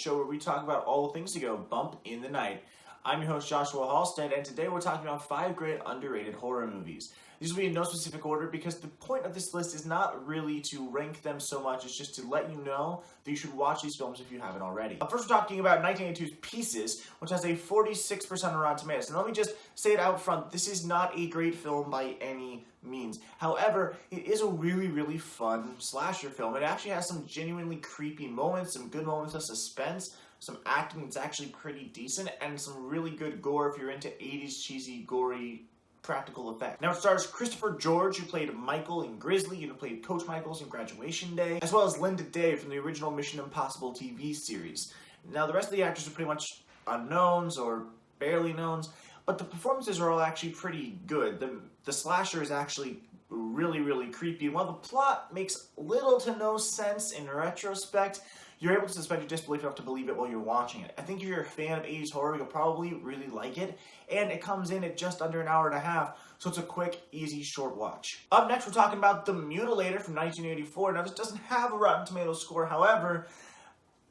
show where we talk about all the things to go bump in the night. I'm your host, Joshua Halstead, and today we're talking about 5 great underrated horror movies. These will be in no specific order because the point of this list is not really to rank them so much, it's just to let you know that you should watch these films if you haven't already. First, we're talking about 1982's Pieces, which has a 46% on Rotten Tomatoes. And let me just say it out front, this is not a great film by any means. However, it is a really fun slasher film. It actually has some genuinely creepy moments, some good moments of suspense, some acting that's actually pretty decent, and some really good gore if you're into 80s cheesy, gory practical effects. Now it stars Christopher George, who played Michael in Grizzly, and who played Coach Michaels in Graduation Day, as well as Linda Day from the original Mission Impossible TV series. Now the rest of the actors are pretty much unknowns or barely knowns, but the performances are all actually pretty good. The slasher is actually really creepy. While the plot makes little to no sense in retrospect, you're able to suspend your disbelief enough to believe it while you're watching it. I think if you're a fan of 80s horror, you'll probably really like it, and it comes in at just under an hour and a half, so it's a quick, easy, short watch. Up next, we're talking about The Mutilator from 1984. Now, this doesn't have a Rotten Tomatoes score, however,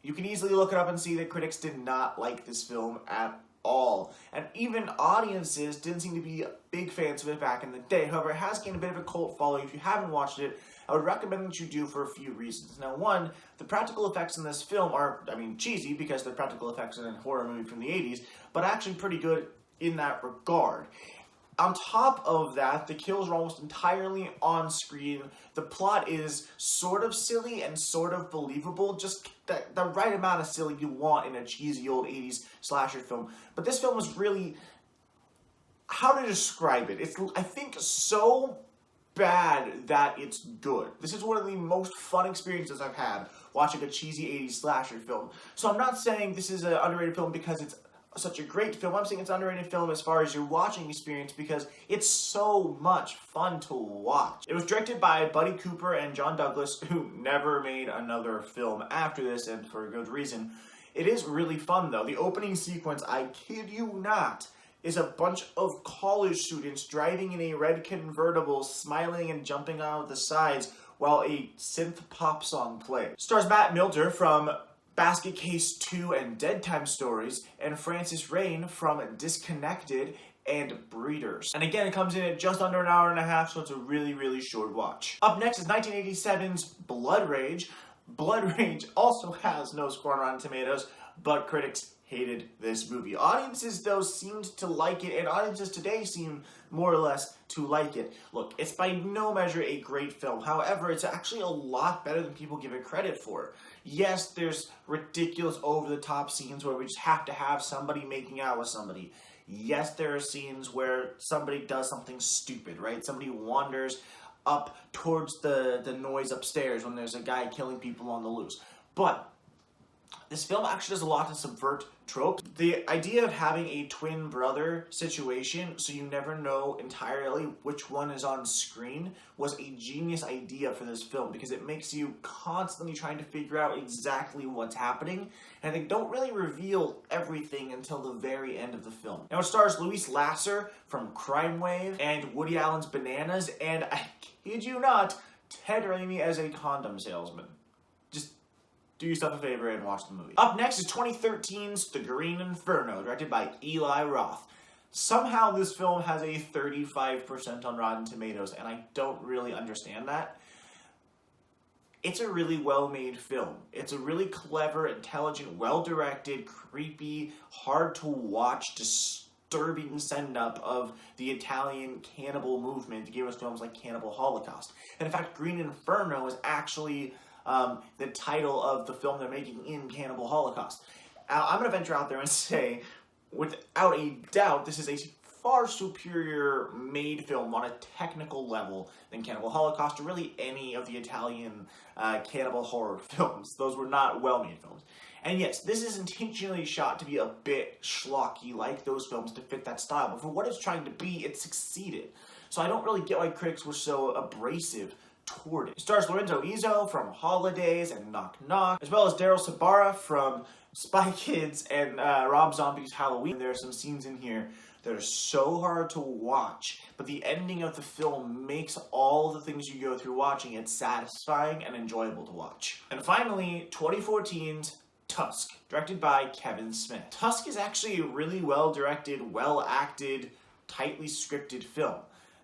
you can easily look it up and see that critics did not like this film at all. And even audiences didn't seem to be big fans of it back in the day. However, it has gained a bit of a cult following. If you haven't watched it, I would recommend that you do for a few reasons. Now, one, the practical effects in this film are, cheesy because they're practical effects in a horror movie from the 80s, but actually pretty good in that regard. On top of that, the kills are almost entirely on screen. The plot is sort of silly and sort of believable, just the right amount of silly you want in a cheesy old 80s slasher film. But this film was really, how to describe it? It's, I think, so bad that it's good. This is one of the most fun experiences I've had watching a cheesy 80s slasher film. So I'm not saying this is an underrated film because it's such a great film. I'm saying it's an underrated film as far as your watching experience because it's so much fun to watch. It was directed by Buddy Cooper and John Douglas, who never made another film after this, and for a good reason. It is really fun though. The opening sequence, I kid you not, is a bunch of college students driving in a red convertible, smiling and jumping out of the sides while a synth pop song plays. Stars Matt Milder from Basket Case 2 and Dead Time Stories, and Francis Rain from Disconnected and Breeders. And again, it comes in at just under an hour and a half, so it's a really short watch. Up next is 1987's Blood Rage. Blood Rage also has no score on Rotten Tomatoes, but critics hated this movie. Audiences, though, seemed to like it, and audiences today seem more or less to like it. Look, it's by no measure a great film. However, it's actually a lot better than people give it credit for. Yes, there's ridiculous over-the-top scenes where we just have to have somebody making out with somebody. Yes, there are scenes where somebody does something stupid, right? Somebody wanders up towards the noise upstairs when there's a guy killing people on the loose. But this film actually does a lot to subvert tropes. The idea of having a twin brother situation, so you never know entirely which one is on screen, was a genius idea for this film because it makes you constantly trying to figure out exactly what's happening, and they don't really reveal everything until the very end of the film. Now it stars Louise Lasser from Crime Wave and Woody Allen's Bananas, and I kid you not, Ted Raimi as a condom salesman. Just do yourself a favor and watch the movie. Up next is 2013's The Green Inferno, directed by Eli Roth. Somehow this film has a 35% on Rotten Tomatoes, and I don't really understand that. It's a really well-made film. It's a really clever, intelligent, well-directed, creepy, hard-to-watch, disturbing send-up of the Italian cannibal movement to give us films like Cannibal Holocaust. And in fact, Green Inferno is actually the title of the film they're making in Cannibal Holocaust. I'm going to venture out there and say, without a doubt, this is a far superior made film on a technical level than Cannibal Holocaust or really any of the Italian cannibal horror films. Those were not well-made films. And yes, this is intentionally shot to be a bit schlocky like those films to fit that style, but for what it's trying to be, it succeeded. So I don't really get why critics were so abrasive toward it. It stars Lorenzo Izzo from Holidays and Knock Knock, as well as Daryl Sabara from Spy Kids and Rob Zombie's Halloween. There are some scenes in here that are so hard to watch, but the ending of the film makes all the things you go through watching it satisfying and enjoyable to watch. And finally, 2014's Tusk, directed by Kevin Smith. Tusk is actually a really well-directed, well-acted, tightly scripted film.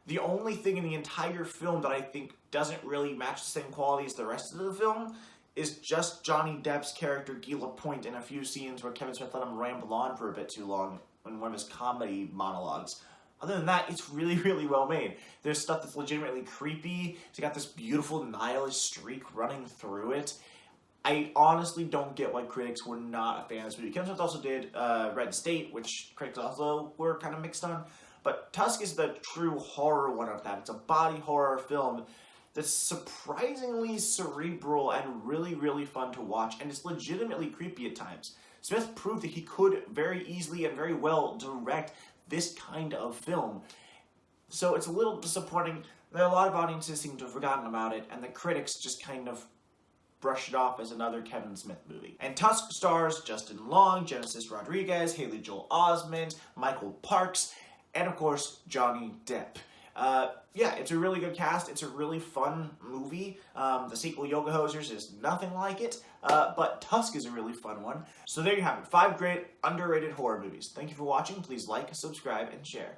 The only thing in the entire film that I think doesn't really match the same quality as the rest of the film is just Johnny Depp's character, Guy Lapointe, in a few scenes where Kevin Smith let him ramble on for a bit too long in one of his comedy monologues. Other than that, it's really, really well made. There's stuff that's legitimately creepy. It's got this beautiful nihilist streak running through it. I honestly don't get why critics were not a fan of this movie. Kevin Smith also did Red State, which critics also were kind of mixed on. But Tusk is the true horror one of that. It's a body horror film that's surprisingly cerebral and really, really fun to watch, and it's legitimately creepy at times. Smith proved that he could very easily and very well direct this kind of film. So it's a little disappointing that a lot of audiences seem to have forgotten about it, and the critics just kind of brush it off as another Kevin Smith movie. And Tusk stars Justin Long, Genesis Rodriguez, Haley Joel Osment, Michael Parks, and of course, Johnny Depp. Yeah, it's a really good cast. It's a really fun movie. The sequel, Yoga Hosers, is nothing like it, but Tusk is a really fun one. So there you have it, 5 great underrated horror movies. Thank you for watching. Please like, subscribe, and share.